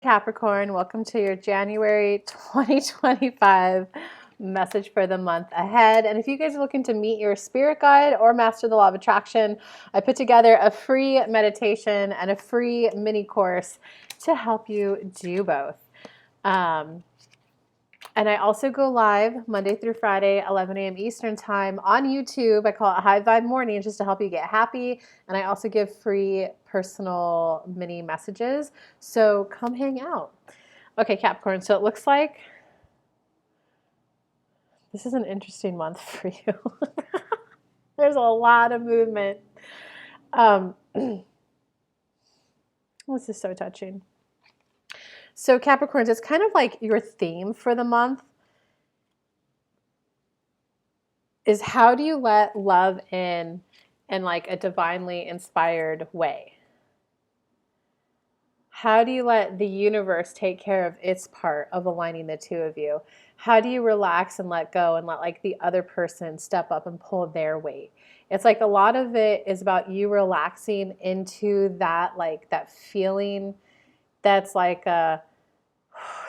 Capricorn, welcome to your January 2025 message for the month ahead. And if you guys are looking to meet your spirit guide or master the law of attraction, I put together a free meditation and a free mini course to help you do both. And I also go live Monday through Friday, 11 a.m. Eastern time on YouTube. I call it High Vibe Morning just to help you get happy. And I also give free personal mini messages. So come hang out. Okay, Capricorn. So it looks like this is an interesting month for you. There's a lot of movement. This is so touching. So Capricorns, it's kind of like your theme for the month is how do you let love in like a divinely inspired way? How do you let the universe take care of its part of aligning the two of you? How do you relax and let go and let like the other person step up and pull their weight? It's like a lot of it is about you relaxing into that, like that feeling that's like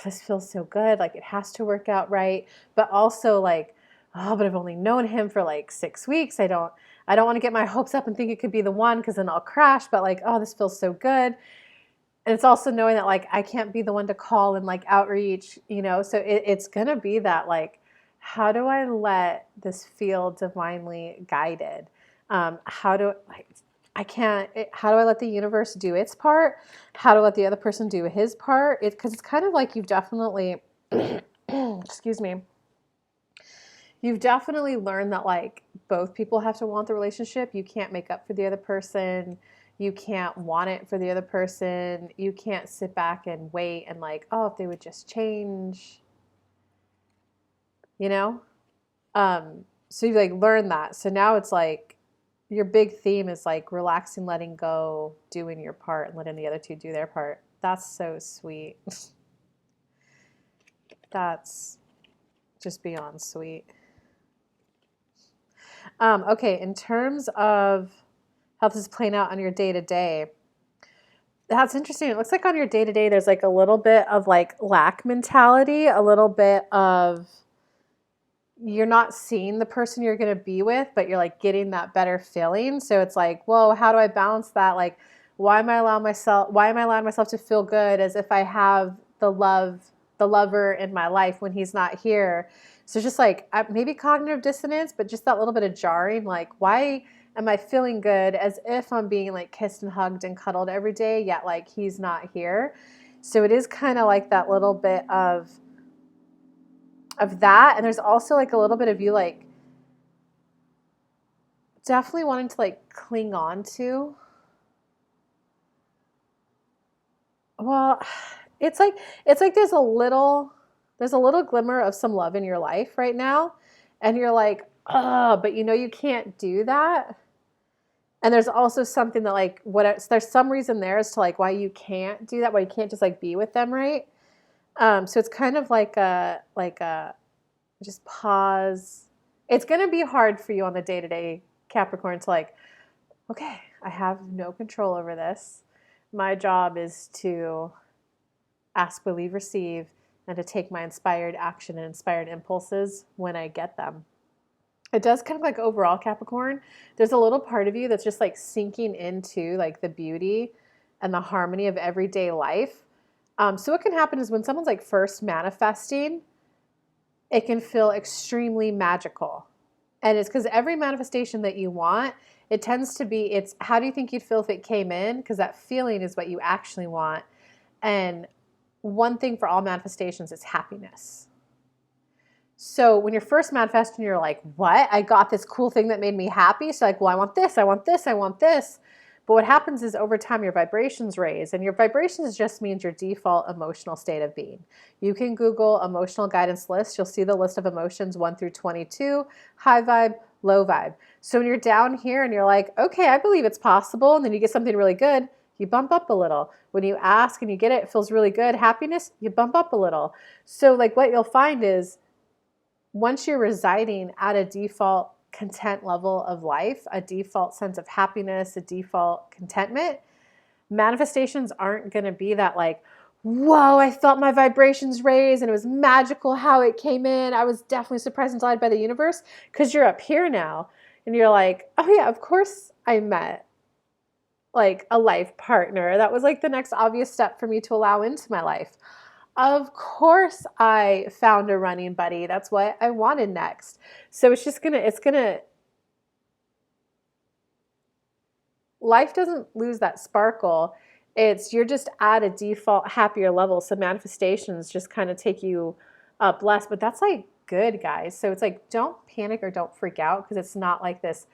this feels so good, like it has to work out right, but also like, oh, but I've only known him for like 6 weeks. I don't want to get my hopes up and think it could be the one because then I'll crash, but like, oh, this feels so good. And it's also knowing that like I can't be the one to call and like outreach, you know, so it's going to be that like, how do I let this feel divinely guided? How do I let the universe do its part? How to let the other person do his part? Because it's kind of like you've definitely, excuse me, you've definitely learned that like both people have to want the relationship. You can't make up for the other person. You can't want it for the other person. You can't sit back and wait and like, oh, if they would just change, you know? So you like learn that. So now it's like, your big theme is like relaxing, letting go, doing your part, and letting the other two do their part. That's so sweet. That's just beyond sweet. Okay, in terms of how this is playing out on your day-to-day, that's interesting. It looks like on your day-to-day, there's like a little bit of like lack mentality, a little bit of you're not seeing the person you're going to be with, but you're like getting that better feeling. So it's like, whoa, how do I balance that? Like, why am I allowing myself to feel good as if I have the lover in my life when he's not here? So just like maybe cognitive dissonance, but just that little bit of jarring. Like, why am I feeling good as if I'm being like kissed and hugged and cuddled every day, yet like he's not here? So it is kind of like that little bit of that. And there's also like a little bit of you like definitely wanting to like cling on to. Well, it's like there's a little glimmer of some love in your life right now. And you're like, oh, but you know you can't do that. And there's also something that like there's some reason there as to like why you can't do that, why you can't just like be with them, right? So it's kind of like a just pause. It's going to be hard for you on the day-to-day, Capricorn, to like, okay, I have no control over this. My job is to ask, believe, receive, and to take my inspired action and inspired impulses when I get them. It does kind of like overall, Capricorn, there's a little part of you that's just like sinking into like the beauty and the harmony of everyday life. So what can happen is when someone's like first manifesting, it can feel extremely magical. And it's because every manifestation that you want, it tends to be, it's how do you think you'd feel if it came in? Because that feeling is what you actually want. And one thing for all manifestations is happiness. So when you're first manifesting, you're like, what? I got this cool thing that made me happy. So like, well, I want this, I want this, I want this. But what happens is over time your vibrations raise, and your vibrations just means your default emotional state of being. You can Google emotional guidance list. You'll see the list of emotions 1 through 22, high vibe, low vibe. So when you're down here and you're like, okay, I believe it's possible, and then you get something really good, you bump up a little. When you ask and you get it, it feels really good, happiness, you bump up a little. So like what you'll find is once you're residing at a default content level of life, a default sense of happiness, a default contentment, manifestations aren't going to be that like, whoa, I felt my vibrations raise and it was magical how it came in. I was definitely surprised and delighted by the universe because you're up here now and you're like, oh yeah, of course I met like a life partner. That was like the next obvious step for me to allow into my life. Of course I found a running buddy. That's what I wanted next. So life doesn't lose that sparkle. It's you're just at a default happier level. So manifestations just kind of take you up less, but that's like good, guys. So it's like don't panic or don't freak out because it's not like this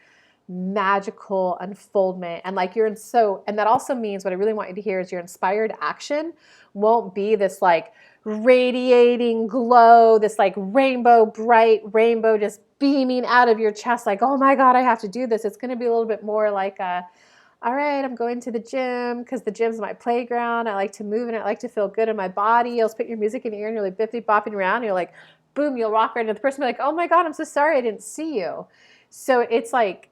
magical unfoldment and like and that also means what I really want you to hear is your inspired action won't be this like radiating glow, this like rainbow, bright rainbow just beaming out of your chest like, oh my God, I have to do this. It's going to be a little bit more like all right, I'm going to the gym because the gym's my playground. I like to move and I like to feel good in my body. You'll put your music in your ear and you're like bippy bopping around. And you're like, boom, you'll walk right into the person and be like, oh my God, I'm so sorry I didn't see you. So it's like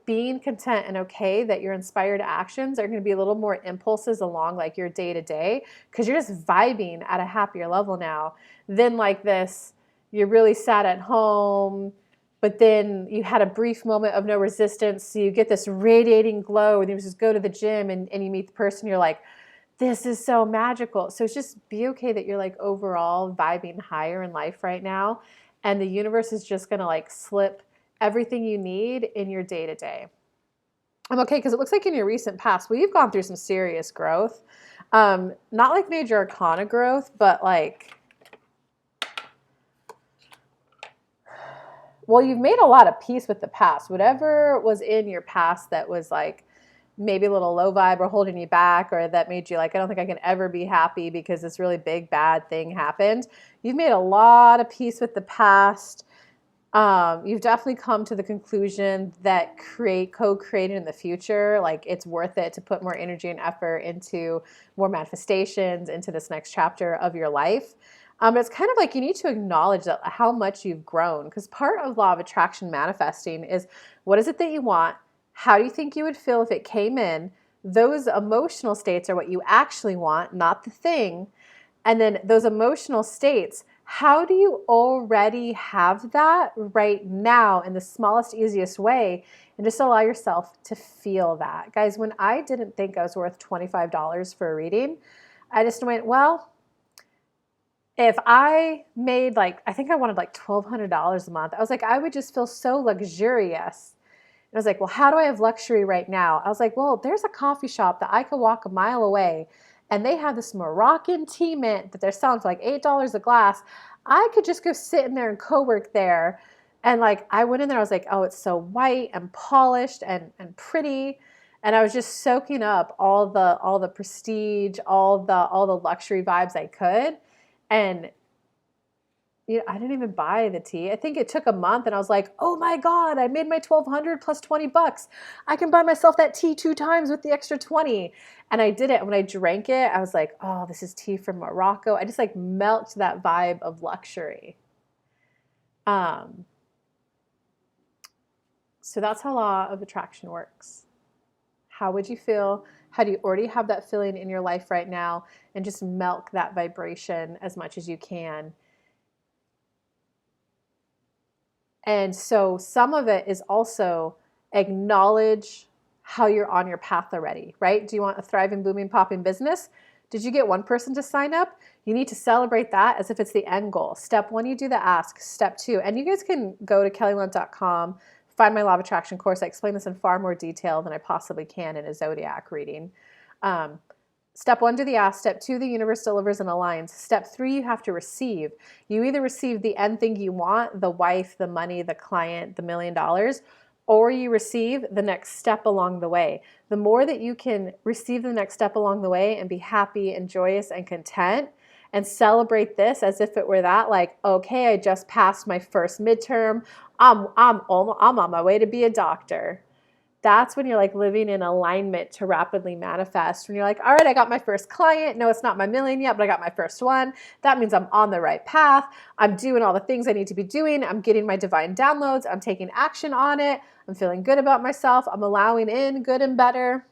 being content and okay that your inspired actions are going to be a little more impulses along like your day to day because you're just vibing at a happier level now than like this. You're really sad at home, but then you had a brief moment of no resistance. So you get this radiating glow and you just go to the gym and you meet the person. You're like, this is so magical. So it's just be okay that you're like overall vibing higher in life right now. And the universe is just going to like slip everything you need in your day to day. I'm okay because it looks like in your recent past, well, you've gone through some serious growth. Not like major arcana growth, but like, well, you've made a lot of peace with the past. Whatever was in your past that was like maybe a little low vibe or holding you back or that made you like, I don't think I can ever be happy because this really big bad thing happened. You've made a lot of peace with the past. You've definitely come to the conclusion that co-creating in the future, like it's worth it to put more energy and effort into more manifestations, into this next chapter of your life. It's kind of like you need to acknowledge that how much you've grown because part of law of attraction manifesting is what is it that you want? How do you think you would feel if it came in? Those emotional states are what you actually want, not the thing. And then those emotional states, how do you already have that right now in the smallest, easiest way? And just allow yourself to feel that. Guys, when I didn't think I was worth $25 for a reading, I just went, well, if I made like, I think I wanted like $1,200 a month. I was like, I would just feel so luxurious. And I was like, well, how do I have luxury right now? I was like, well, there's a coffee shop that I could walk a mile away and they have this Moroccan tea mint that they're selling for like $8 a glass. I could just go sit in there and co-work there. And like, I went in there, I was like, oh, it's so white and polished and pretty. And I was just soaking up all the prestige, all the luxury vibes I could. And I didn't even buy the tea. I think it took a month and I was like, oh my God, I made my 1,200 plus 20 bucks. I can buy myself that tea 2 times with the extra 20. And I did it. And when I drank it, I was like, oh, this is tea from Morocco. I just like melt that vibe of luxury. So that's how law of attraction works. How would you feel? How do you already have that feeling in your life right now? And just milk that vibration as much as you can. And so some of it is also acknowledge how you're on your path already, right? Do you want a thriving, booming, popping business? Did you get one person to sign up? You need to celebrate that as if it's the end goal. Step 1, you do the ask. Step 2, and you guys can go to kellylunt.com, find my Law of Attraction course. I explain this in far more detail than I possibly can in a zodiac reading. Step 1, do the ask. Step 2, the universe delivers and aligns. Step 3, you have to receive. You either receive the end thing you want, the wife, the money, the client, the $1 million, or you receive the next step along the way. The more that you can receive the next step along the way and be happy and joyous and content and celebrate this as if it were that, like, okay, I just passed my first midterm. I'm on my way to be a doctor. That's when you're like living in alignment to rapidly manifest. When you're like, all right, I got my first client. No, it's not my million yet, but I got my first one. That means I'm on the right path. I'm doing all the things I need to be doing. I'm getting my divine downloads. I'm taking action on it. I'm feeling good about myself. I'm allowing in good and better.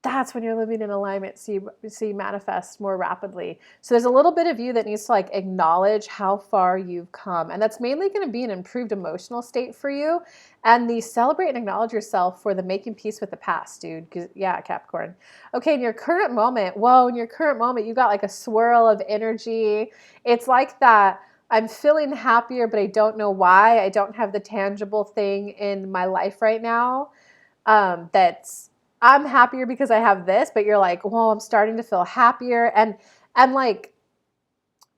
that's when you're living in alignment, so you manifest more rapidly. So there's a little bit of you that needs to like acknowledge how far you've come, and that's mainly going to be an improved emotional state for you, and the celebrate and acknowledge yourself for the making peace with the past, dude. Yeah, Capricorn. Okay, in your current moment, whoa, in your current moment, you got like a swirl of energy. It's like that. I'm feeling happier, but I don't know why. I don't have the tangible thing in my life right now. That's I'm happier because I have this, but you're like, well, I'm starting to feel happier. And like,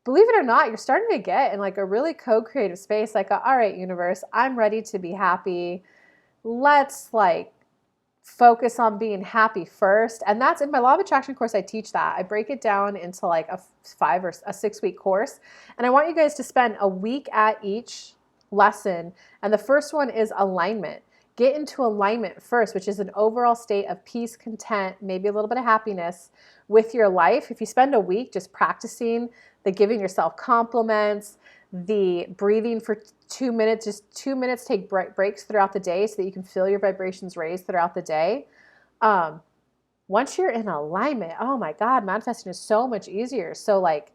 believe it or not, you're starting to get in like a really co-creative space. Like, all right, universe, I'm ready to be happy. Let's like focus on being happy first. And that's in my law of attraction course. I teach that. I break it down into like a 5 or a 6 week course. And I want you guys to spend a week at each lesson. And the first one is alignment. Get into alignment first, which is an overall state of peace, content, maybe a little bit of happiness with your life. If you spend a week just practicing the giving yourself compliments, the breathing for 2 minutes, just 2 minutes, take breaks throughout the day so that you can feel your vibrations raised throughout the day. Once you're in alignment, oh my God, manifesting is so much easier. So like,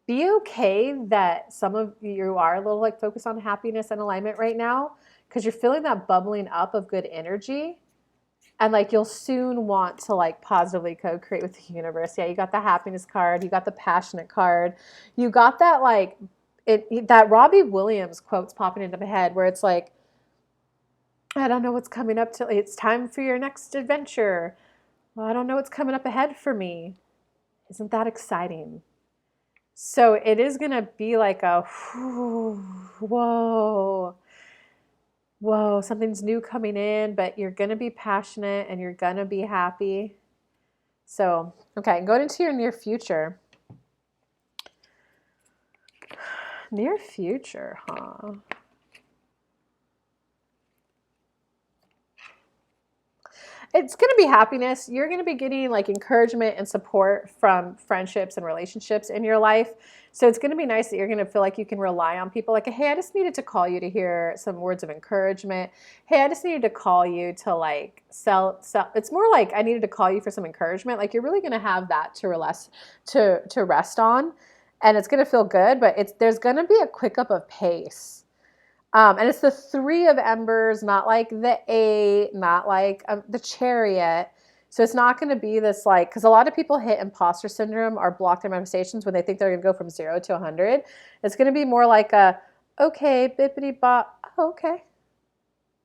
be okay that some of you are a little like focused on happiness and alignment right now, because you're feeling that bubbling up of good energy, and like you'll soon want to like positively co-create with the universe. Yeah, you got the happiness card, you got the passionate card, you got that like that Robbie Williams quote's popping into my head where it's like, I don't know what's coming up till it's time for your next adventure. Well, I don't know what's coming up ahead for me. Isn't that exciting? So it is going to be like a whoa, something's new coming in, but you're going to be passionate and you're going to be happy. So, okay, going into your near future. Near future, huh? It's going to be happiness. You're going to be getting like encouragement and support from friendships and relationships in your life. So it's going to be nice that you're going to feel like you can rely on people. Like, hey, I just needed to call you to hear some words of encouragement. Hey, I just needed to call you to like sell. It's more like I needed to call you for some encouragement. Like you're really going to have that to rest on, and it's going to feel good. But there's going to be a quick up of pace. And it's the 3 of embers, not like the 8, not like the chariot. So it's not going to be this like, because a lot of people hit imposter syndrome or block their manifestations when they think they're going to go from 0 to 100. It's going to be more like a, okay, bippity bop, okay.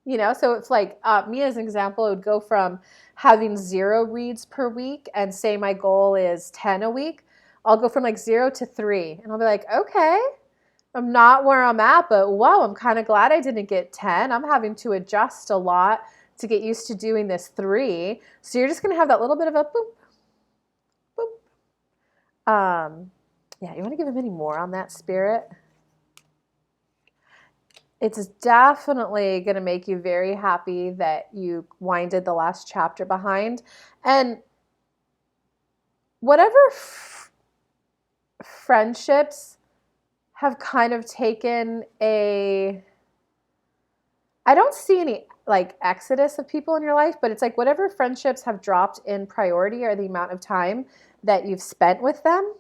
You know, so it's like me as an example, it would go from having 0 reads per week and say my goal is 10 a week. I'll go from like 0 to 3 and I'll be like, okay. I'm not where I'm at, but whoa, I'm kind of glad I didn't get 10. I'm having to adjust a lot to get used to doing this 3. So you're just going to have that little bit of a boop, boop. Yeah, you want to give him any more on that, Spirit? It's definitely going to make you very happy that you winded the last chapter behind. And whatever friendships have kind of taken I don't see any like exodus of people in your life, but it's like whatever friendships have dropped in priority or the amount of time that you've spent with them,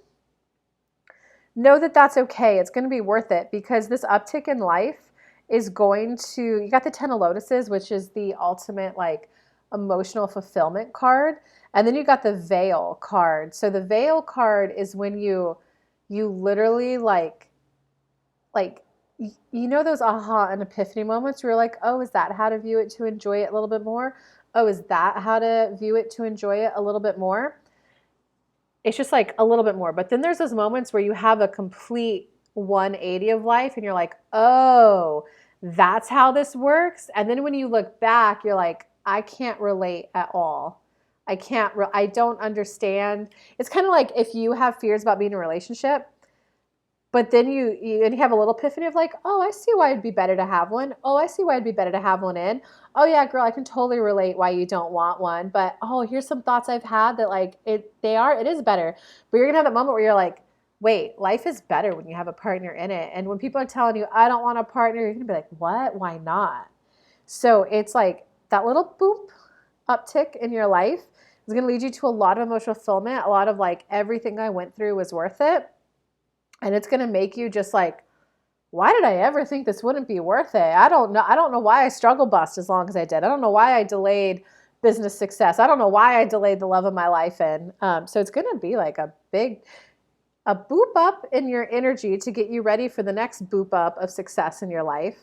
know that that's okay. It's going to be worth it, because this uptick in life is going to, you got the 10 of Lotuses, which is the ultimate like emotional fulfillment card. And then you got the veil card. So the veil card is when you literally like, you know, those aha and epiphany moments where you're like, oh, is that how to view it to enjoy it a little bit more? Oh, is that how to view it to enjoy it a little bit more? It's just like a little bit more. But then there's those moments where you have a complete 180 of life and you're like, oh, that's how this works. And then when you look back, you're like, I can't relate at all. I don't understand. It's kind of like if you have fears about being in a relationship, but then you have a little epiphany of like, oh, I see why it'd be better to have one. Oh, I see why it'd be better to have one in. Oh yeah, girl, I can totally relate why you don't want one. But oh, here's some thoughts I've had that like it is better. But you're gonna have that moment where you're like, wait, life is better when you have a partner in it. And when people are telling you, I don't want a partner, you're gonna be like, what? Why not? So it's like that little boop uptick in your life It's going to lead you to a lot of emotional fulfillment, a lot of like everything I went through was worth it. And it's going to make you just like, why did I ever think this wouldn't be worth it? I don't know. I don't know why I struggle bust as long as I did. I don't know why I delayed business success. I don't know why I delayed the love of my life in. So it's going to be like a boop up in your energy to get you ready for the next boop up of success in your life.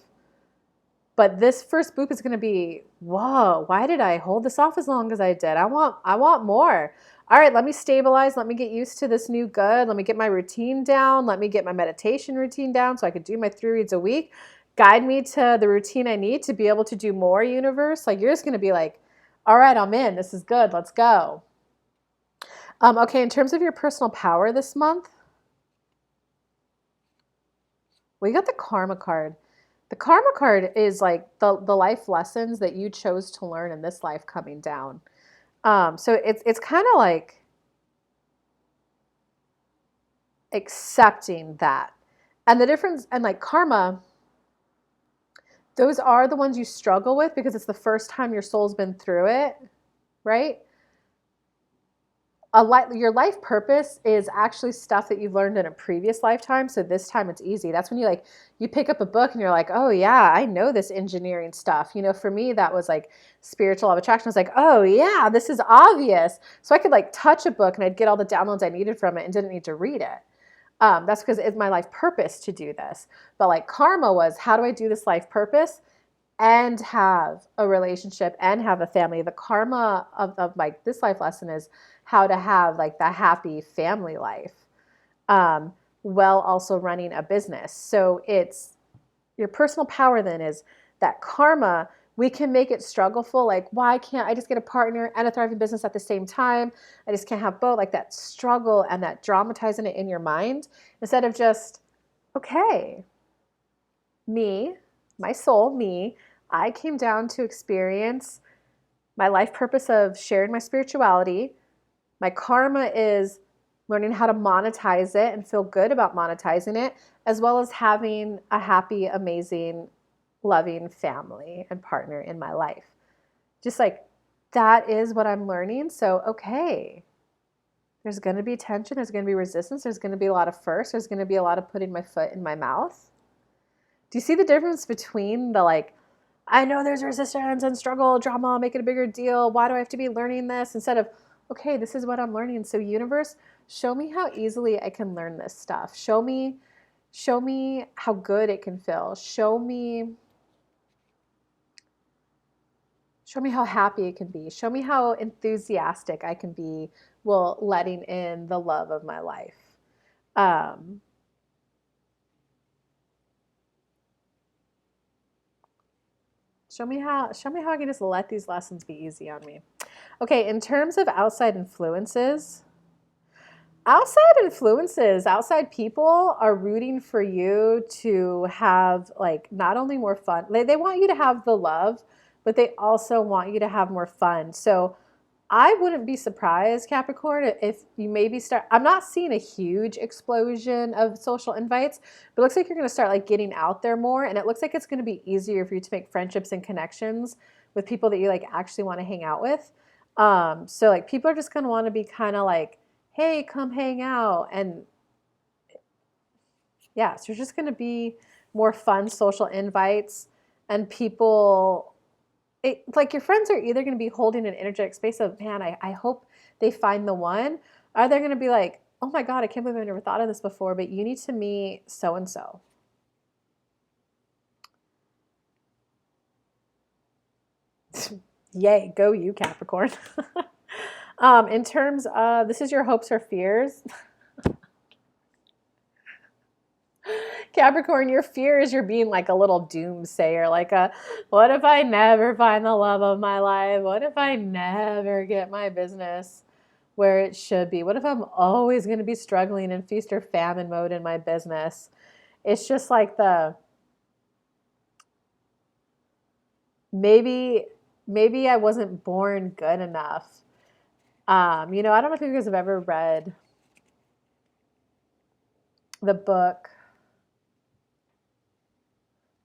But this first boop is going to be, whoa, why did I hold this off as long as I did? I want more. All right, let me stabilize. Let me get used to this new good. Let me get my routine down. Let me get my meditation routine down so I could do my 3 reads a week. Guide me to the routine I need to be able to do more, universe. Like, you're just going to be like, all right, I'm in. This is good. Let's go. Okay, in terms of your personal power this month, we got the Karma card. The Karma card is like the life lessons that you chose to learn in this life coming down. So it's kind of like accepting that. And the difference, and like karma, those are the ones you struggle with because it's the first time your soul's been through it, right? Your life purpose is actually stuff that you've learned in a previous lifetime. So this time it's easy. That's when you pick up a book and you're like, oh yeah, I know this engineering stuff. You know, for me, that was like spiritual law of attraction. I was like, oh yeah, this is obvious. So I could like touch a book and I'd get all the downloads I needed from it and didn't need to read it. That's because it's my life purpose to do this. But like karma was, how do I do this life purpose and have a relationship and have a family? The karma of like this life lesson is how to have like the happy family life, while also running a business. So it's your personal power then is that karma. We can make it struggleful. Like, why can't I just get a partner and a thriving business at the same time? I just can't have both. Like that struggle and that dramatizing it in your mind instead of just, okay, me, my soul, me, I came down to experience my life purpose of sharing my spirituality. My karma is learning how to monetize it and feel good about monetizing it, as well as having a happy, amazing, loving family and partner in my life. Just like that is what I'm learning. So, okay, there's going to be tension. There's going to be resistance. There's going to be a lot of firsts. There's going to be a lot of putting my foot in my mouth. Do you see the difference between the like, I know there's resistance and struggle, drama, make it a bigger deal. Why do I have to be learning this? Instead of, okay, this is what I'm learning. So universe, show me how easily I can learn this stuff. Show me how good it can feel. Show me how happy it can be. Show me how enthusiastic I can be while letting in the love of my life. Show me how I can just let these lessons be easy on me. Okay, in terms of outside influences, outside people are rooting for you to have like not only more fun, they want you to have the love, but they also want you to have more fun. So I wouldn't be surprised, Capricorn, if you maybe I'm not seeing a huge explosion of social invites, but it looks like you're going to start like getting out there more. And it looks like it's going to be easier for you to make friendships and connections with people that you like actually want to hang out with. So like people are just going to want to be kind of like, hey, come hang out. And yeah, so there's just going to be more fun social invites and people. Like your friends are either going to be holding an energetic space of, man, I hope they find the one. Or they're going to be like, oh my God, I can't believe I never thought of this before, but you need to meet so-and-so. Yay, go you, Capricorn. In terms of, this is your hopes or fears. Capricorn, your fear is you're being like a little doomsayer, like what if I never find the love of my life? What if I never get my business where it should be? What if I'm always going to be struggling in feast or famine mode in my business? It's just like maybe I wasn't born good enough. I don't know if you guys have ever read the book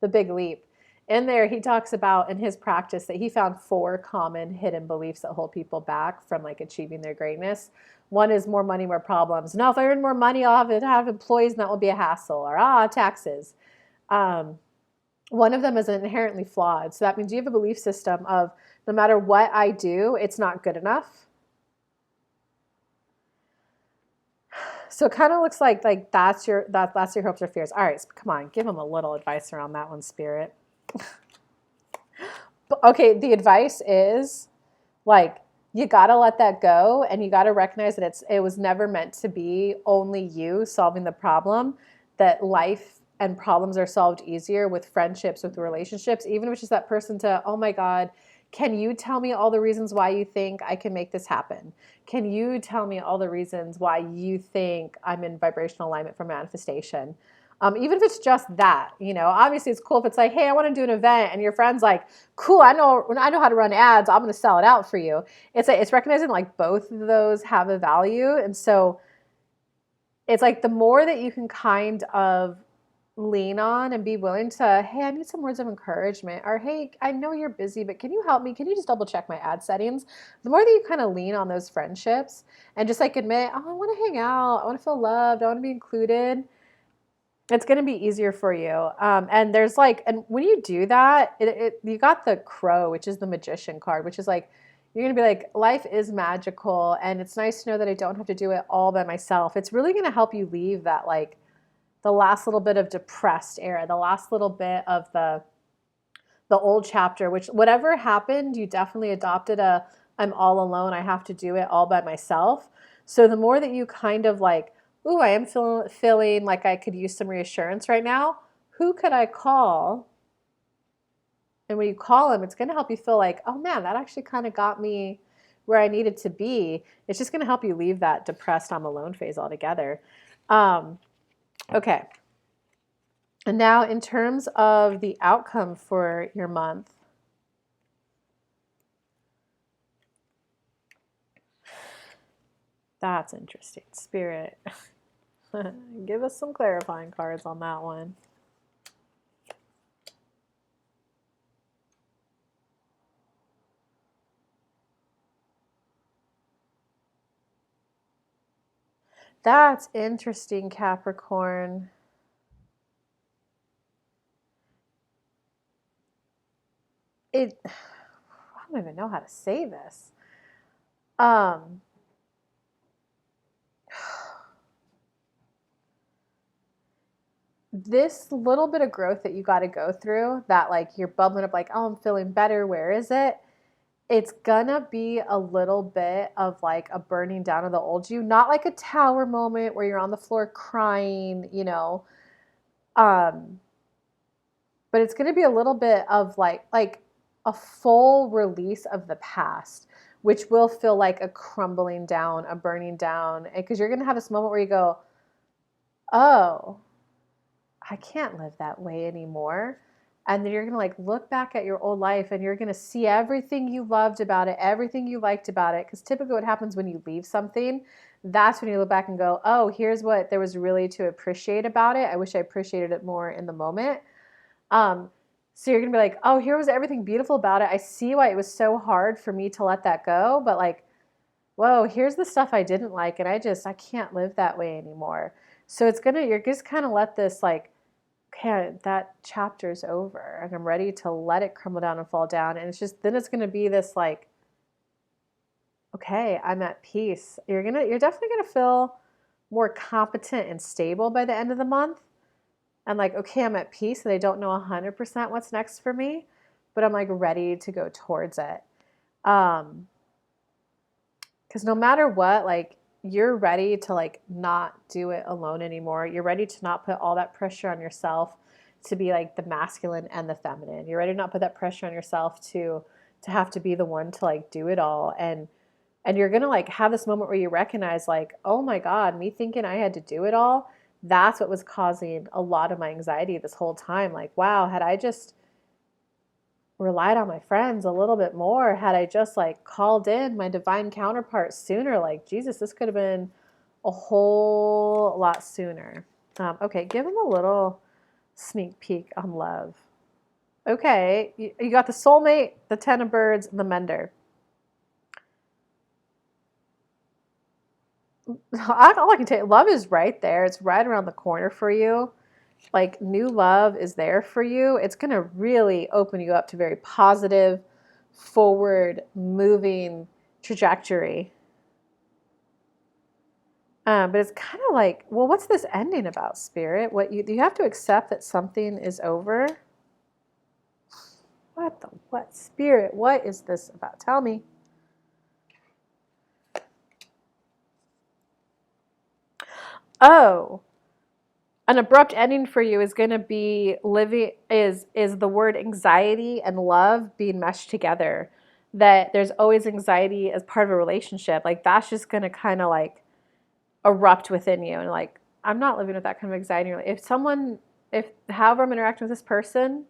The Big Leap. in there, he talks about in his practice that he found 4 common hidden beliefs that hold people back from like achieving their greatness. One is more money, more problems. No, if I earn more money, I'll have employees and that will be a hassle. Or taxes. One of them is inherently flawed. So that means you have a belief system of no matter what I do, it's not good enough. So it kind of looks like that's your hopes or fears. All right, so come on, give them a little advice around that one, Spirit. Okay, the advice is like you got to let that go, and you got to recognize that it was never meant to be only you solving the problem, that life and problems are solved easier with friendships, with relationships, even if it's just that person to, oh my God, can you tell me all the reasons why you think I can make this happen? Can you tell me all the reasons why you think I'm in vibrational alignment for manifestation? Even if it's just that, obviously it's cool if it's like, hey, I want to do an event, and your friend's like, cool, I know how to run ads, I'm going to sell it out for you. It's recognizing like both of those have a value. And so it's like the more that you can kind of lean on and be willing to, hey, I need some words of encouragement, or hey, I know you're busy, but can you help me? Can you just double check my ad settings? The more that you kind of lean on those friendships and just like admit, oh, I want to hang out, I want to feel loved, I want to be included, it's going to be easier for you. And there's like, and when you do that, you got the Crow, which is the Magician card, which is like, you're going to be like, life is magical, and it's nice to know that I don't have to do it all by myself. It's really going to help you leave that like the last little bit of depressed era, the last little bit of the old chapter, which whatever happened, you definitely adopted I'm all alone, I have to do it all by myself. So the more that you kind of like, ooh, I am feeling like I could use some reassurance right now, who could I call? And when you call them, it's going to help you feel like, oh man, that actually kind of got me where I needed to be. It's just going to help you leave that depressed I'm alone phase altogether. Okay. And now in terms of the outcome for your month, that's interesting. Spirit, give us some clarifying cards on that one. That's interesting, Capricorn. I don't even know how to say this. This little bit of growth that you got to go through, that like you're bubbling up like, oh, I'm feeling better, where is it? It's gonna be a little bit of like a burning down of the old you, not like a tower moment where you're on the floor crying, but it's gonna be a little bit of like a full release of the past, which will feel like a crumbling down, a burning down, because you're gonna have this moment where you go, oh, I can't live that way anymore. And then you're going to like look back at your old life, and you're going to see everything you loved about it, everything you liked about it. Because typically what happens when you leave something, that's when you look back and go, oh, here's what there was really to appreciate about it. I wish I appreciated it more in the moment. So you're going to be like, oh, here was everything beautiful about it. I see why it was so hard for me to let that go. But like, whoa, here's the stuff I didn't like. And I can't live that way anymore. So you're just kind of let this like, okay, that chapter's over, and I'm ready to let it crumble down and fall down. And then it's going to be this like, okay, I'm at peace. You're definitely going to feel more competent and stable by the end of the month. And like, okay, I'm at peace, and I don't know 100% what's next for me, but I'm like ready to go towards it. Because no matter what, like, you're ready to like not do it alone anymore. You're ready to not put all that pressure on yourself to be like the masculine and the feminine. You're ready to not put that pressure on yourself to have to be the one to like do it all. And you're going to like have this moment where you recognize like, oh my God, me thinking I had to do it all, that's what was causing a lot of my anxiety this whole time. Like, wow, had I just relied on my friends a little bit more, had I just like called in my divine counterpart sooner, like Jesus, this could have been a whole lot sooner. Okay, give them a little sneak peek on love. Okay, you got the soulmate, the Ten of Birds, and the Mender. All I can tell you, love is right there. It's right around the corner for you. Like new love is there for you. It's going to really open you up to very positive, forward moving trajectory. But it's kind of like, well, what's this ending about, Spirit? What you have to accept that something is over. What, Spirit? What is this about? Tell me. Oh, an abrupt ending for you is going to be living is the word anxiety and love being meshed together. That there's always anxiety as part of a relationship. Like that's just going to kind of like erupt within you, and like I'm not living with that kind of anxiety. If however I'm interacting with this person,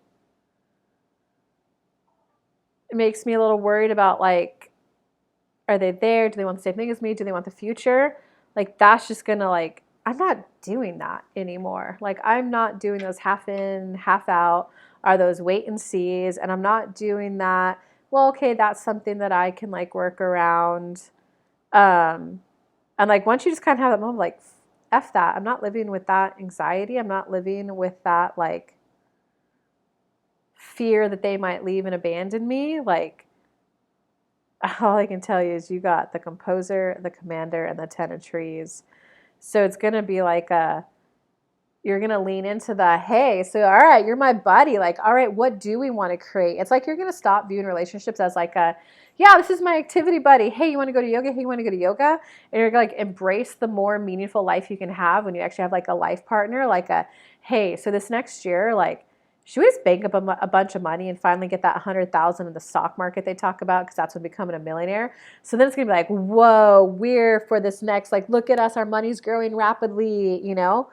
it makes me a little worried about like, are they there? Do they want the same thing as me? Do they want the future? Like that's just gonna like, I'm not doing that anymore. Like I'm not doing those half in, half out, are those wait and sees, and I'm not doing that. Well, okay, that's something that I can like work around. Um, and like once you just kind of have that moment, like F that. I'm not living with that anxiety. I'm not living with that like fear that they might leave and abandon me. Like all I can tell you is you got the composer, the commander, and the 10 of trees. So it's going to be like you're going to lean into the, hey, so all right, you're my buddy. Like, all right, what do we want to create? It's like you're going to stop viewing relationships as like yeah, this is my activity buddy. Hey, you want to go to yoga? Hey, you want to go to yoga? And you're like embrace the more meaningful life you can have when you actually have like a life partner. Like hey, so this next year, like, should we just bank up a bunch of money and finally get that 100,000 in the stock market they talk about? Because that's when becoming a millionaire. So then it's going to be like, whoa, we're for this next, like, look at us, our money's growing rapidly, you know?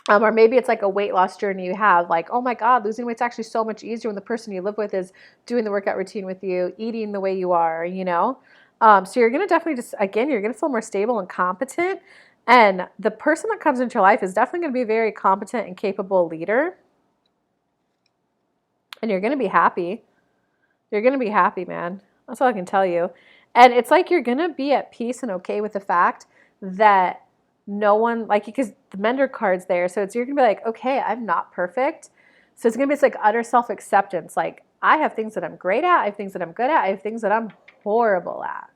Or maybe it's like a weight loss journey you have, like, oh my God, losing weight's actually so much easier when the person you live with is doing the workout routine with you, eating the way you are, you know? So you're going to definitely just, again, you're going to feel more stable and competent. And the person that comes into your life is definitely going to be a very competent and capable leader. And you're going to be happy. You're going to be happy, man. That's all I can tell you. And it's like you're going to be at peace and okay with the fact that no one, like, because the Mender card's there. So you're going to be like, okay, I'm not perfect. So it's going to be this like utter self-acceptance. Like, I have things that I'm great at. I have things that I'm good at. I have things that I'm horrible at.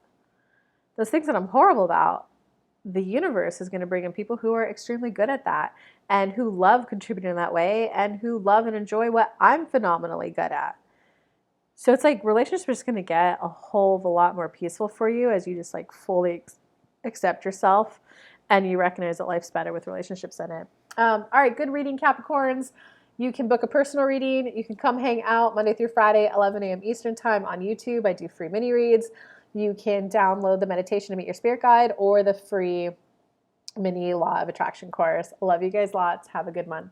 Those things that I'm horrible about, the universe is going to bring in people who are extremely good at that and who love contributing in that way and who love and enjoy what I'm phenomenally good at. So it's like relationships are just going to get a whole lot more peaceful for you as you just like fully accept yourself and you recognize that life's better with relationships in it. All right, good reading, Capricorns. You can book a personal reading. You can come hang out Monday through Friday, 11 a.m. Eastern time on YouTube. I do free mini reads. You can download the meditation to meet your spirit guide or the free mini law of attraction course. Love you guys lots. Have a good month.